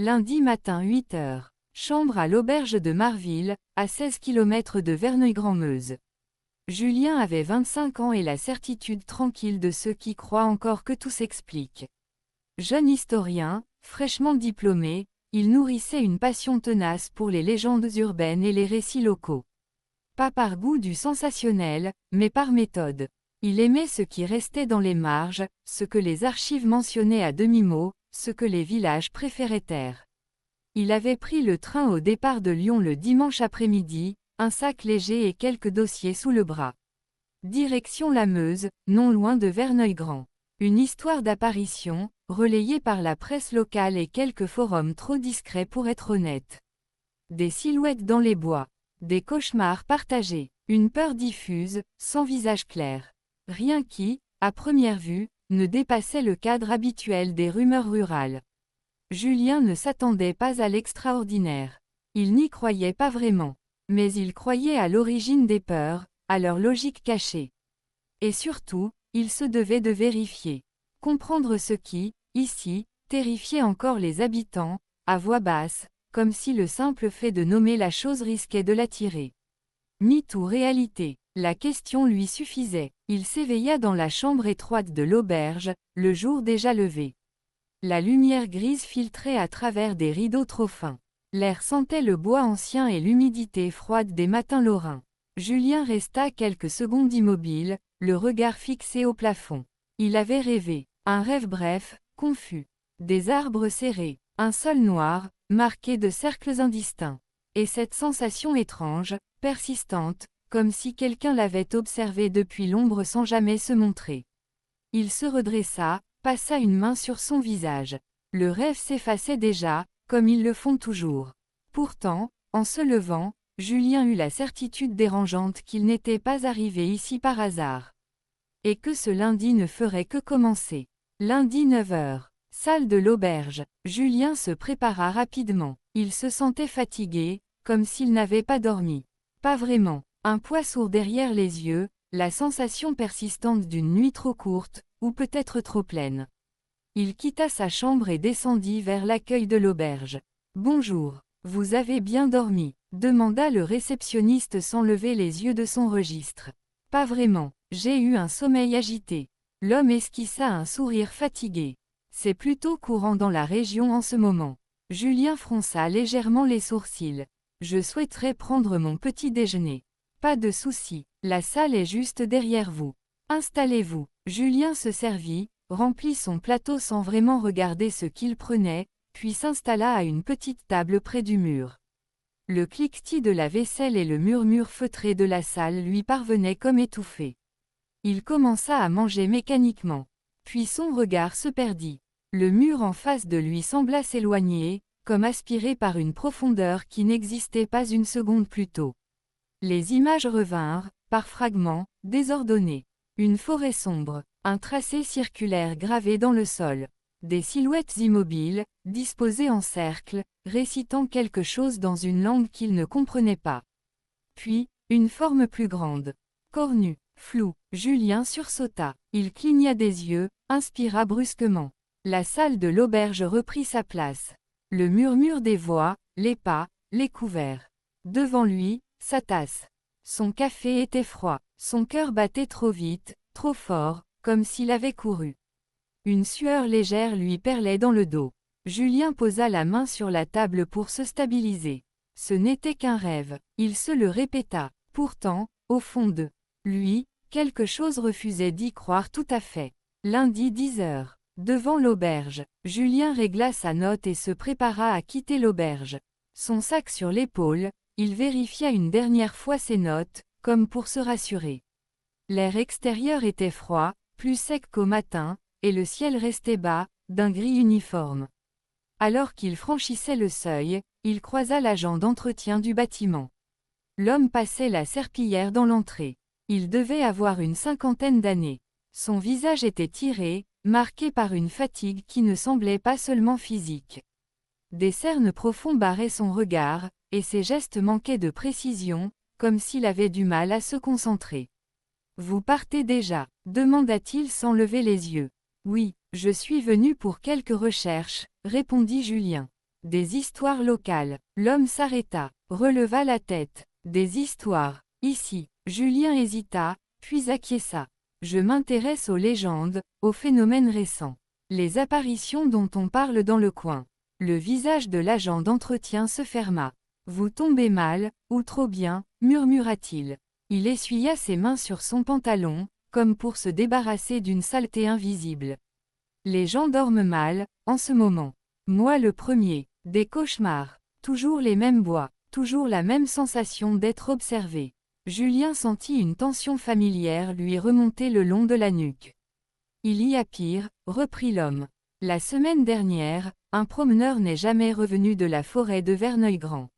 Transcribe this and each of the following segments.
Lundi matin 8 heures. Chambre à l'auberge de Marville, à 16 km de Verneuil-Grand-Meuse. Julien avait 25 ans et la certitude tranquille de ceux qui croient encore que tout s'explique. Jeune historien, fraîchement diplômé, il nourrissait une passion tenace pour les légendes urbaines et les récits locaux. Pas par goût du sensationnel, mais par méthode. Il aimait ce qui restait dans les marges, ce que les archives mentionnaient à demi-mot, ce que les villages préféraient taire. Il avait pris le train au départ de Lyon le dimanche après-midi, un sac léger et quelques dossiers sous le bras. Direction la Meuse, non loin de Verneuil-Grand. Une histoire d'apparition, relayée par la presse locale et quelques forums trop discrets pour être honnêtes. Des silhouettes dans les bois. Des cauchemars partagés. Une peur diffuse, sans visage clair. Rien qui, à première vue, ne dépassait le cadre habituel des rumeurs rurales. Julien ne s'attendait pas à l'extraordinaire. Il n'y croyait pas vraiment. Mais il croyait à l'origine des peurs, à leur logique cachée. Et surtout, il se devait de vérifier. Comprendre ce qui, ici, terrifiait encore les habitants, à voix basse, comme si le simple fait de nommer la chose risquait de l'attirer. Mythe ou réalité, la question lui suffisait. Il s'éveilla dans la chambre étroite de l'auberge, le jour déjà levé. La lumière grise filtrait à travers des rideaux trop fins. L'air sentait le bois ancien et l'humidité froide des matins lorrains. Julien resta quelques secondes immobile, le regard fixé au plafond. Il avait rêvé. Un rêve bref, confus. Des arbres serrés, un sol noir, marqué de cercles indistincts. Et cette sensation étrange, persistante, comme si quelqu'un l'avait observé depuis l'ombre sans jamais se montrer. Il se redressa, passa une main sur son visage. Le rêve s'effaçait déjà, comme ils le font toujours. Pourtant, en se levant, Julien eut la certitude dérangeante qu'il n'était pas arrivé ici par hasard. Et que ce lundi ne ferait que commencer. Lundi 9 heures. Salle de l'auberge. Julien se prépara rapidement. Il se sentait fatigué, comme s'il n'avait pas dormi. Pas vraiment. Un poids sourd derrière les yeux, la sensation persistante d'une nuit trop courte, ou peut-être trop pleine. Il quitta sa chambre et descendit vers l'accueil de l'auberge. « Bonjour, vous avez bien dormi ?» demanda le réceptionniste sans lever les yeux de son registre. « Pas vraiment, j'ai eu un sommeil agité. » L'homme esquissa un sourire fatigué. « C'est plutôt courant dans la région en ce moment. » Julien fronça légèrement les sourcils. « Je souhaiterais prendre mon petit déjeuner. » « Pas de souci, la salle est juste derrière vous. Installez-vous. » Julien se servit, remplit son plateau sans vraiment regarder ce qu'il prenait, puis s'installa à une petite table près du mur. Le cliquetis de la vaisselle et le murmure feutré de la salle lui parvenaient comme étouffés. Il commença à manger mécaniquement. Puis son regard se perdit. Le mur en face de lui sembla s'éloigner, comme aspiré par une profondeur qui n'existait pas une seconde plus tôt. Les images revinrent, par fragments, désordonnés. Une forêt sombre, un tracé circulaire gravé dans le sol. Des silhouettes immobiles, disposées en cercle, récitant quelque chose dans une langue qu'il ne comprenait pas. Puis, une forme plus grande. Cornue, floue, Julien sursauta. Il cligna des yeux, inspira brusquement. La salle de l'auberge reprit sa place. Le murmure des voix, les pas, les couverts. Devant lui, sa tasse. Son café était froid. Son cœur battait trop vite, trop fort, comme s'il avait couru. Une sueur légère lui perlait dans le dos. Julien posa la main sur la table pour se stabiliser. Ce n'était qu'un rêve. Il se le répéta. Pourtant, au fond de lui, quelque chose refusait d'y croire tout à fait. Lundi 10 heures. Devant l'auberge, Julien régla sa note et se prépara à quitter l'auberge. Son sac sur l'épaule, il vérifia une dernière fois ses notes, comme pour se rassurer. L'air extérieur était froid, plus sec qu'au matin, et le ciel restait bas, d'un gris uniforme. Alors qu'il franchissait le seuil, il croisa l'agent d'entretien du bâtiment. L'homme passait la serpillière dans l'entrée. Il devait avoir une cinquantaine d'années. Son visage était tiré, marqué par une fatigue qui ne semblait pas seulement physique. Des cernes profonds barraient son regard, et ses gestes manquaient de précision, comme s'il avait du mal à se concentrer. « Vous partez déjà ?» demanda-t-il sans lever les yeux. « Oui, je suis venu pour quelques recherches », répondit Julien. Des histoires locales. L'homme s'arrêta, releva la tête. Des histoires. Ici. Julien hésita, puis acquiesça. Je m'intéresse aux légendes, aux phénomènes récents. Les apparitions dont on parle dans le coin. Le visage de l'agent d'entretien se ferma. Vous tombez mal, ou trop bien, murmura-t-il. Il essuya ses mains sur son pantalon, comme pour se débarrasser d'une saleté invisible. Les gens dorment mal, en ce moment. Moi le premier. Des cauchemars. Toujours les mêmes bois. Toujours la même sensation d'être observé. Julien sentit une tension familière lui remonter le long de la nuque. Il y a pire, reprit l'homme. La semaine dernière, un promeneur n'est jamais revenu de la forêt de Verneuil-Grand.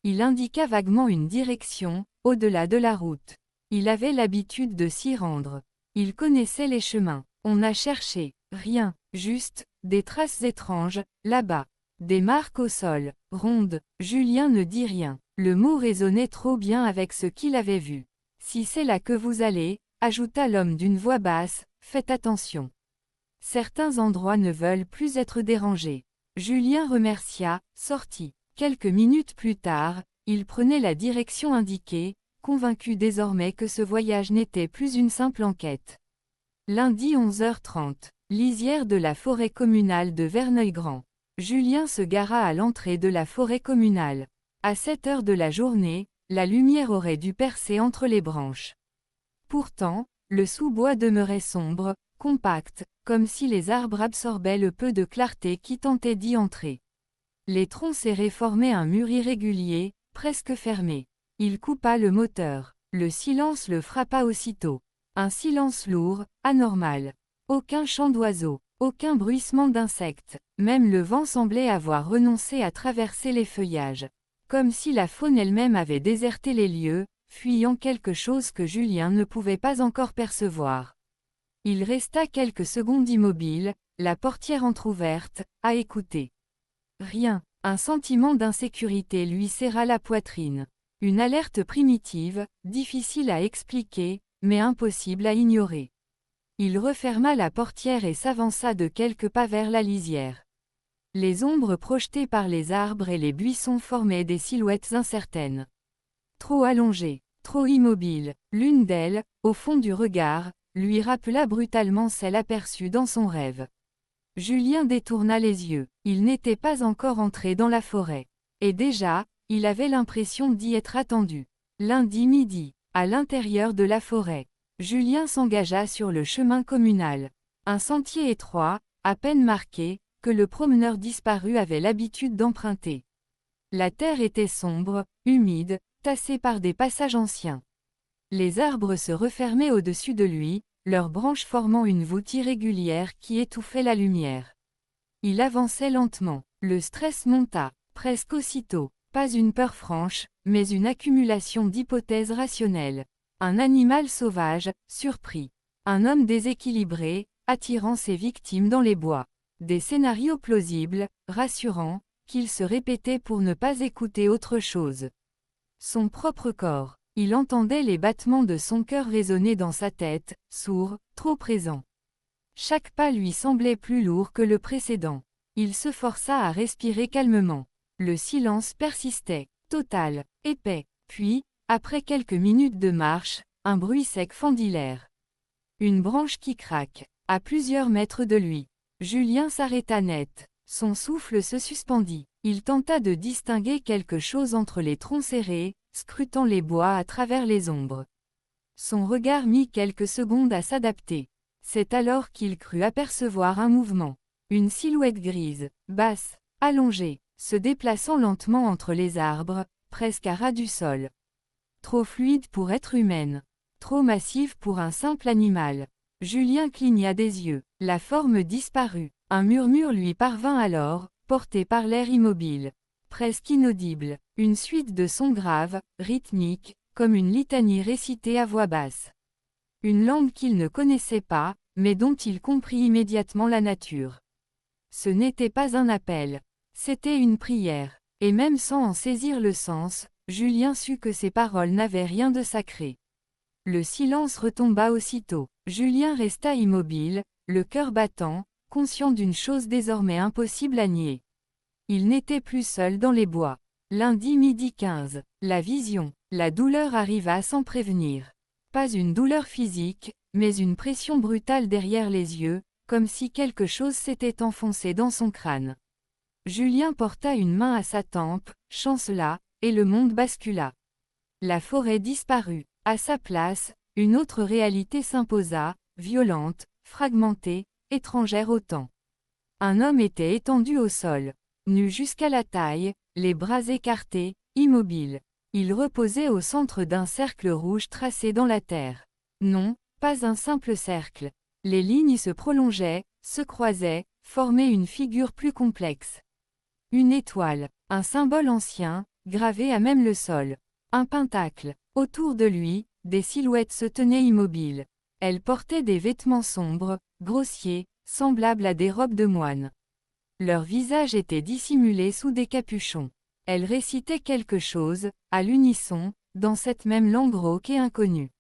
Il indiqua vaguement une direction, au-delà de la route. Il avait l'habitude de s'y rendre. Il connaissait les chemins. On a cherché. Rien. Juste, des traces étranges, là-bas. Des marques au sol, rondes. Julien ne dit rien. Le mot résonnait trop bien avec ce qu'il avait vu. Si c'est là que vous allez, ajouta l'homme d'une voix basse, faites attention. Certains endroits ne veulent plus être dérangés. Julien remercia, sortit. Quelques minutes plus tard, il prenait la direction indiquée, convaincu désormais que ce voyage n'était plus une simple enquête. Lundi 11h30, lisière de la forêt communale de Verneuil-Grand. Julien se gara à l'entrée de la forêt communale. À cette heure de la journée, la lumière aurait dû percer entre les branches. Pourtant, le sous-bois demeurait sombre, compact, comme si les arbres absorbaient le peu de clarté qui tentait d'y entrer. Les troncs serrés formaient un mur irrégulier, presque fermé. Il coupa le moteur. Le silence le frappa aussitôt. Un silence lourd, anormal. Aucun chant d'oiseaux, aucun bruissement d'insectes. Même le vent semblait avoir renoncé à traverser les feuillages. Comme si la faune elle-même avait déserté les lieux, fuyant quelque chose que Julien ne pouvait pas encore percevoir. Il resta quelques secondes immobile, la portière entr'ouverte, à écouter. Rien. Un sentiment d'insécurité lui serra la poitrine. Une alerte primitive, difficile à expliquer, mais impossible à ignorer. Il referma la portière et s'avança de quelques pas vers la lisière. Les ombres projetées par les arbres et les buissons formaient des silhouettes incertaines. Trop allongées, trop immobiles, l'une d'elles, au fond du regard, lui rappela brutalement celle aperçue dans son rêve. Julien détourna les yeux. Il n'était pas encore entré dans la forêt. Et déjà, il avait l'impression d'y être attendu. Lundi midi, à l'intérieur de la forêt, Julien s'engagea sur le chemin communal. Un sentier étroit, à peine marqué, que le promeneur disparu avait l'habitude d'emprunter. La terre était sombre, humide, tassée par des passages anciens. Les arbres se refermaient au-dessus de lui, leurs branches formant une voûte irrégulière qui étouffait la lumière. Il avançait lentement. Le stress monta, presque aussitôt. Pas une peur franche, mais une accumulation d'hypothèses rationnelles. Un animal sauvage, surpris. Un homme déséquilibré, attirant ses victimes dans les bois. Des scénarios plausibles, rassurants, qu'il se répétait pour ne pas écouter autre chose. Son propre corps. Il entendait les battements de son cœur résonner dans sa tête, sourd, trop présent. Chaque pas lui semblait plus lourd que le précédent. Il se força à respirer calmement. Le silence persistait, total, épais. Puis, après quelques minutes de marche, un bruit sec fendit l'air. Une branche qui craque, à plusieurs mètres de lui. Julien s'arrêta net. Son souffle se suspendit. Il tenta de distinguer quelque chose entre les troncs serrés, scrutant les bois à travers les ombres. Son regard mit quelques secondes à s'adapter. C'est alors qu'il crut apercevoir un mouvement. Une silhouette grise, basse, allongée, se déplaçant lentement entre les arbres, presque à ras du sol. Trop fluide pour être humaine. Trop massive pour un simple animal. Julien cligna des yeux. La forme disparut. Un murmure lui parvint alors, porté par l'air immobile. Presque inaudible, une suite de sons graves, rythmiques, comme une litanie récitée à voix basse. Une langue qu'il ne connaissait pas, mais dont il comprit immédiatement la nature. Ce n'était pas un appel. C'était une prière. Et même sans en saisir le sens, Julien sut que ces paroles n'avaient rien de sacré. Le silence retomba aussitôt. Julien resta immobile, le cœur battant, conscient d'une chose désormais impossible à nier. Il n'était plus seul dans les bois. Lundi midi 15. La vision. La douleur arriva sans prévenir. Pas une douleur physique, mais une pression brutale derrière les yeux, comme si quelque chose s'était enfoncé dans son crâne. Julien porta une main à sa tempe, chancela, et le monde bascula. La forêt disparut. À sa place, une autre réalité s'imposa, violente, fragmentée, étrangère au temps. Un homme était étendu au sol, nu jusqu'à la taille, les bras écartés, immobile. Il reposait au centre d'un cercle rouge tracé dans la terre. Non, pas un simple cercle. Les lignes se prolongeaient, se croisaient, formaient une figure plus complexe. Une étoile, un symbole ancien, gravé à même le sol. Un pentacle. Autour de lui, des silhouettes se tenaient immobiles. Elles portaient des vêtements sombres, grossiers, semblables à des robes de moine. Leurs visages étaient dissimulés sous des capuchons. Elles récitaient quelque chose, à l'unisson, dans cette même langue rauque et inconnue.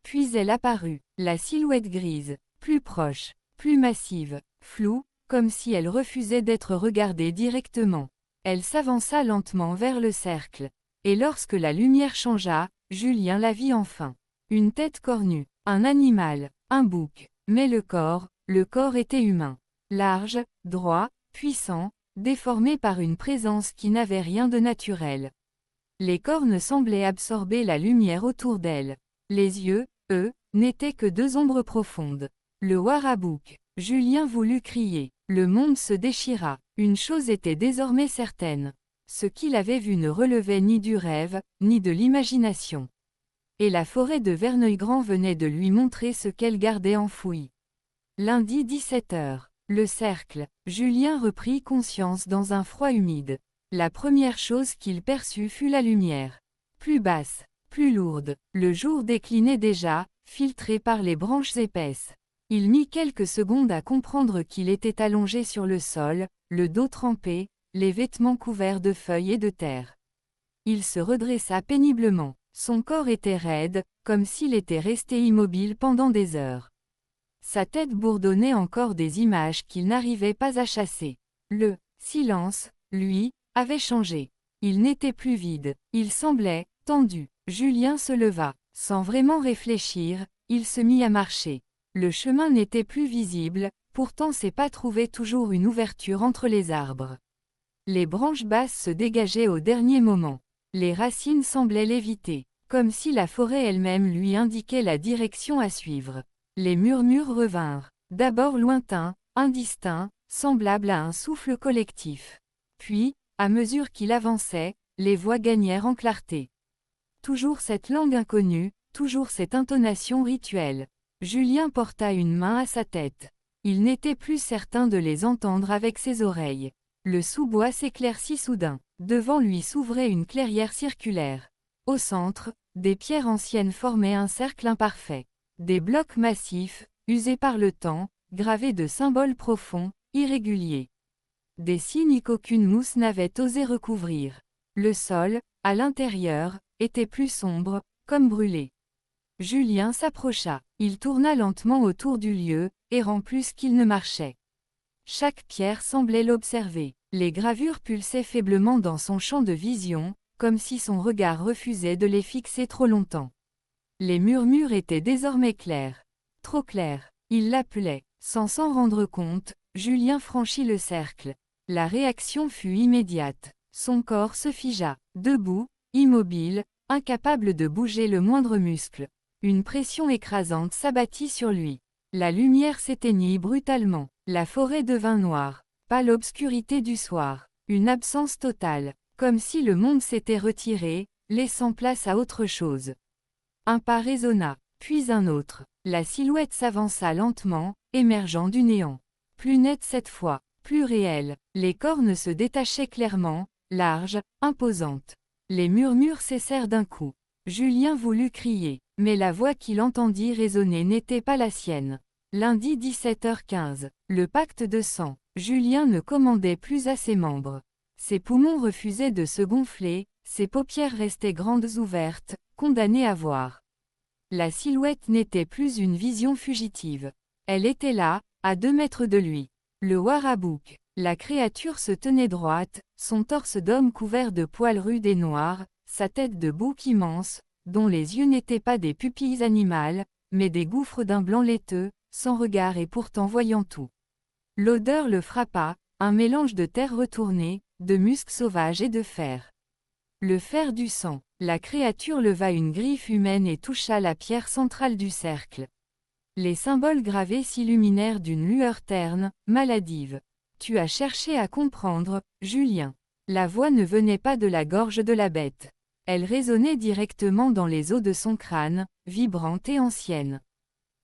Puis elle apparut, la silhouette grise, plus proche, plus massive, floue, comme si elle refusait d'être regardée directement. Elle s'avança lentement vers le cercle. Et lorsque la lumière changea, Julien la vit enfin. Une tête cornue, un animal, un bouc, mais le corps était humain. Large, droit, puissant, déformé par une présence qui n'avait rien de naturel. Les cornes semblaient absorber la lumière autour d'elle. Les yeux, eux, n'étaient que deux ombres profondes. Le Warabouk. Julien voulut crier. Le monde se déchira. Une chose était désormais certaine. Ce qu'il avait vu ne relevait ni du rêve, ni de l'imagination. Et la forêt de Verneuil-Grand venait de lui montrer ce qu'elle gardait enfoui. Lundi 17h. Le cercle. Julien reprit conscience dans un froid humide. La première chose qu'il perçut fut la lumière. Plus basse, plus lourde. Le jour déclinait déjà, filtré par les branches épaisses. Il mit quelques secondes à comprendre qu'il était allongé sur le sol, le dos trempé, les vêtements couverts de feuilles et de terre. Il se redressa péniblement. Son corps était raide, comme s'il était resté immobile pendant des heures. Sa tête bourdonnait encore des images qu'il n'arrivait pas à chasser. Le silence, lui, avait changé. Il n'était plus vide, il semblait tendu. Julien se leva. Sans vraiment réfléchir, il se mit à marcher. Le chemin n'était plus visible, pourtant ses pas trouvaient toujours une ouverture entre les arbres. Les branches basses se dégageaient au dernier moment. Les racines semblaient l'éviter, comme si la forêt elle-même lui indiquait la direction à suivre. Les murmures revinrent, d'abord lointains, indistincts, semblables à un souffle collectif. Puis, à mesure qu'il avançait, les voix gagnèrent en clarté. Toujours cette langue inconnue, toujours cette intonation rituelle. Julien porta une main à sa tête. Il n'était plus certain de les entendre avec ses oreilles. Le sous-bois s'éclaircit soudain. Devant lui s'ouvrait une clairière circulaire. Au centre, des pierres anciennes formaient un cercle imparfait. Des blocs massifs, usés par le temps, gravés de symboles profonds, irréguliers. Des signes qu'aucune mousse n'avait osé recouvrir. Le sol, à l'intérieur, était plus sombre, comme brûlé. Julien s'approcha. Il tourna lentement autour du lieu, errant plus qu'il ne marchait. Chaque pierre semblait l'observer. Les gravures pulsaient faiblement dans son champ de vision, comme si son regard refusait de les fixer trop longtemps. Les murmures étaient désormais clairs. Trop clairs. Il l'appelait. Sans s'en rendre compte, Julien franchit le cercle. La réaction fut immédiate. Son corps se figea, debout, immobile, incapable de bouger le moindre muscle. Une pression écrasante s'abattit sur lui. La lumière s'éteignit brutalement. La forêt devint noire. Pas l'obscurité du soir. Une absence totale. Comme si le monde s'était retiré, laissant place à autre chose. Un pas résonna, puis un autre. La silhouette s'avança lentement, émergeant du néant. Plus nette cette fois, plus réelle. Les cornes se détachaient clairement, larges, imposantes. Les murmures cessèrent d'un coup. Julien voulut crier, mais la voix qu'il entendit résonner n'était pas la sienne. Lundi 17h15. Le pacte de sang. Julien ne commandait plus à ses membres. Ses poumons refusaient de se gonfler, ses paupières restaient grandes ouvertes, condamnées à voir. La silhouette n'était plus une vision fugitive. Elle était là, à 2 mètres de lui. Le Warabouk. La créature se tenait droite, son torse d'homme couvert de poils rudes et noirs, sa tête de bouc immense, dont les yeux n'étaient pas des pupilles animales, mais des gouffres d'un blanc laiteux, sans regard et pourtant voyant tout. L'odeur le frappa, un mélange de terre retournée, de musc sauvage et de fer. Le fer du sang. La créature leva une griffe humaine et toucha la pierre centrale du cercle. Les symboles gravés s'illuminèrent d'une lueur terne, maladive. Tu as cherché à comprendre, Julien. La voix ne venait pas de la gorge de la bête. Elle résonnait directement dans les os de son crâne, vibrante et ancienne.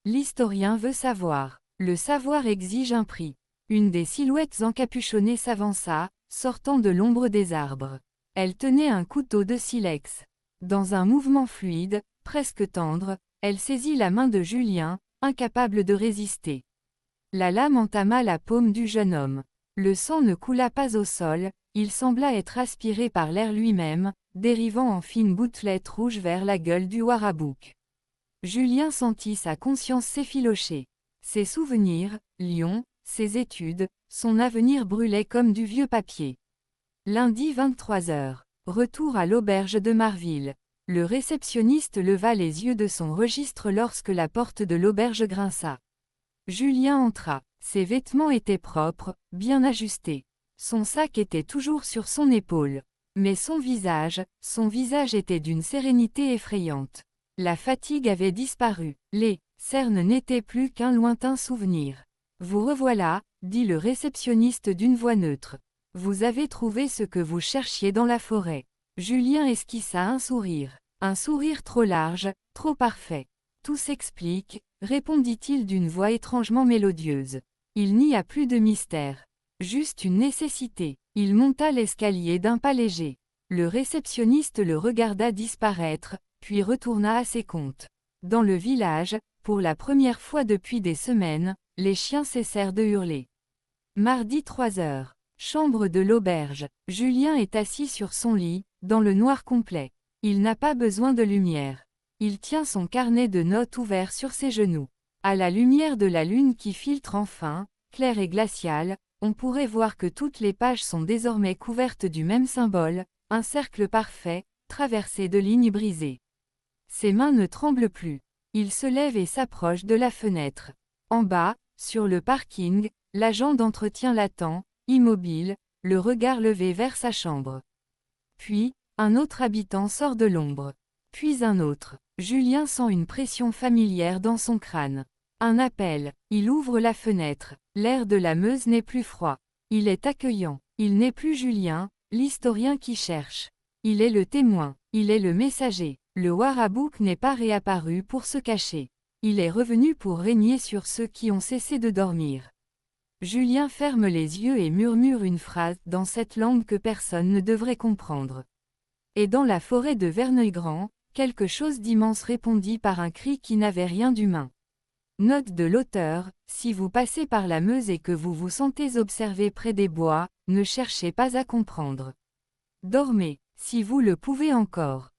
L'historien veut savoir. Le savoir exige un prix. Une des silhouettes encapuchonnées s'avança, sortant de l'ombre des arbres. Elle tenait un couteau de silex. Dans un mouvement fluide, presque tendre, elle saisit la main de Julien, incapable de résister. La lame entama la paume du jeune homme. Le sang ne coula pas au sol, il sembla être aspiré par l'air lui-même, dérivant en fines gouttelettes rouges vers la gueule du Warabouk. Julien sentit sa conscience s'effilocher. Ses souvenirs, Lyon, ses études, son avenir brûlaient comme du vieux papier. Lundi 23h. Retour à l'auberge de Marville. Le réceptionniste leva les yeux de son registre lorsque la porte de l'auberge grinça. Julien entra. Ses vêtements étaient propres, bien ajustés. Son sac était toujours sur son épaule. Mais son visage était d'une sérénité effrayante. La fatigue avait disparu. Les cernes n'étaient plus qu'un lointain souvenir. Vous revoilà, dit le réceptionniste d'une voix neutre. Vous avez trouvé ce que vous cherchiez dans la forêt. Julien esquissa un sourire trop large, trop parfait. Tout s'explique, répondit-il d'une voix étrangement mélodieuse. Il n'y a plus de mystère. Juste une nécessité. Il monta l'escalier d'un pas léger. Le réceptionniste le regarda disparaître, puis retourna à ses comptes. Dans le village, pour la première fois depuis des semaines, les chiens cessèrent de hurler. Mardi 3h. Chambre de l'auberge. Julien est assis sur son lit, dans le noir complet. Il n'a pas besoin de lumière. Il tient son carnet de notes ouvert sur ses genoux. À la lumière de la lune qui filtre enfin, claire et glaciale, on pourrait voir que toutes les pages sont désormais couvertes du même symbole, un cercle parfait, traversé de lignes brisées. Ses mains ne tremblent plus. Il se lève et s'approche de la fenêtre. En bas, sur le parking, l'agent d'entretien l'attend, immobile, le regard levé vers sa chambre. Puis, un autre habitant sort de l'ombre. Puis un autre. Julien sent une pression familière dans son crâne. Un appel. Il ouvre la fenêtre. L'air de la Meuse n'est plus froid. Il est accueillant. Il n'est plus Julien, l'historien qui cherche. Il est le témoin. Il est le messager. Le Warabouk n'est pas réapparu pour se cacher. Il est revenu pour régner sur ceux qui ont cessé de dormir. Julien ferme les yeux et murmure une phrase dans cette langue que personne ne devrait comprendre. Et dans la forêt de Verneuil-Grand, quelque chose d'immense répondit par un cri qui n'avait rien d'humain. Note de l'auteur, si vous passez par la Meuse et que vous vous sentez observé près des bois, ne cherchez pas à comprendre. Dormez, si vous le pouvez encore.